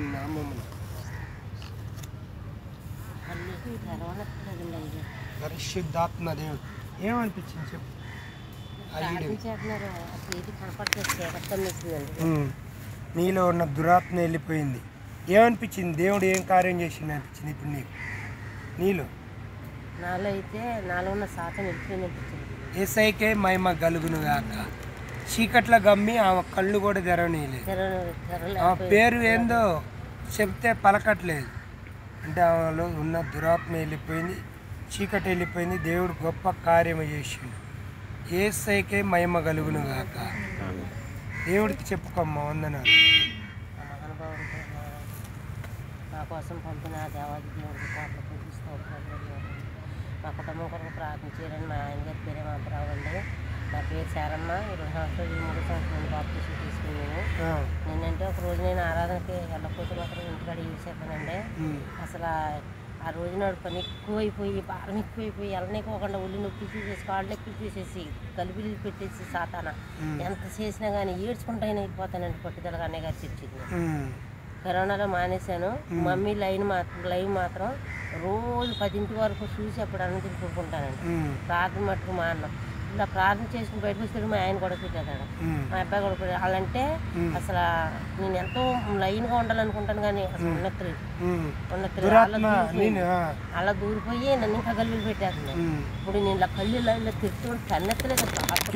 యేసుక్రీస్తు నామమున పరిశుద్ధాత్మ దేవుడు ఏమనిపించింది చెప్పు. నీలో ఉన్న దురాత్మ వెళ్ళిపోయింది. ఏమనిపించింది? దేవుడు ఏం కార్యం చేసింది అనిపించింది ఇప్పుడు నీకు? నాలో ఉన్న శాతం వెళ్ళిపోయింది అనిపించింది. ఏసైకే మహిమ కలుగును గాక. చీకట్ల గమ్మి ఆమె కళ్ళు కూడా తెరవనీయలేదు. ఆమె పేరు ఏందో చెప్తే పలకట్లేదు. అంటే ఆమెలో ఉన్న దురాత్మ వెళ్ళిపోయింది, చీకటి వెళ్ళిపోయింది. దేవుడు గొప్ప కార్యం చేసిండు. ఏసైకే మహిమ కలుగును గాక. దేవుడికి చెప్పుకోమ్మా వందనాలు. నా కోసం పంపిన దేవాది దేవుడికి కోట్ల పూజిస్తూ మా కుటుంబం కొరకు ప్రార్థన చేయాలని మా ఆయన గారి పేరే మాంతరావు అండి. నా పేరు శారమ్మ. 2 సంవత్సరాలు 3 సంవత్సరాలు బాప్టిజం తీసుకున్నాను. నేనంటే ఒక రోజు నేను ఆరాధనకి వెళ్ళకపోతే మాత్రం ఇంటికాడ యూజ్ చెప్పానండి. అసలు ఆ రోజు నాడు పని ఎక్కువైపోయి, భారం ఎక్కువైపోయి, వెళ్ళనికోకుండా ఒళ్ళు నొప్పి తీసేసి, కాళ్ళు నొప్పి తీసేసి, కలిపిలు పెట్టేసి సాతాన ఎంత చేసినా కానీ ఏడ్చుకుంటాయినా వెళ్ళిపోతానండి. పట్టుదలగా అన్నయ్య గారు చెప్పింది. కరోనాలో మానేశాను. మమ్మీ లైవ్ మాత్రం రోజు 10 వరకు చూసి అప్పుడు అన్నం తిని కొనుక్కుంటానండి. ప్రార్థన మట్టుకు మా అన్నం ఇలా ప్రార్థన చేసుకుని బయటకు వస్తాడు. మా ఆయన కూడా పెట్టాడు, మా అబ్బాయి కూడా పెట్టాడు. వాళ్ళంటే అసలు నేను ఎంతో లైన్గా ఉండాలనుకుంటాను కానీ అసలు ఉన్నట్లేదు. అలా దూరిపోయి నన్ను ఇంకా గల్లులు పెట్టేస్తుంది. ఇప్పుడు నేను ఇలా కళ్ళు ఇలా తిరుగుతుంటే కన్నెత్తలేదు.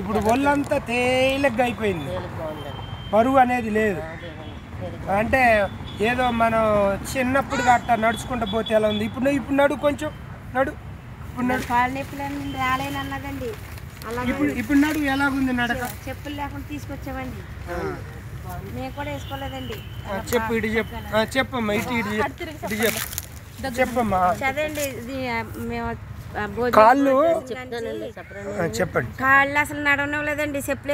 ఇప్పుడు ఒళ్ళంతా తేలిగ్గా అయిపోయింది. తేలిగ్గా ఉందండి. బరువు అనేది లేదు. అంటే ఏదో మనం చిన్నప్పుడు గట్ట నడుచుకుంటూ పోతే ఎలా ఉంది. ఇప్పుడు నడు కొంచెం నడు. ఇప్పుడు నడు. కాళ్ళ నొప్పులు రాలేనన్నదండి. ఇప్పుడు నడు ఎలాగుంది నడక? చెప్పులు లేకుండా తీసుకొచ్చామండి. మేము కూడా వేసుకోలేదండి. చెప్పు ఇటు చెప్పు. చెప్పమ్మా ఇటు చెప్పమ్మా. చదండి మేము కాళ్ళు చెప్పండి. కాళ్ళు అసలు నడవలేదండి. చెప్పులు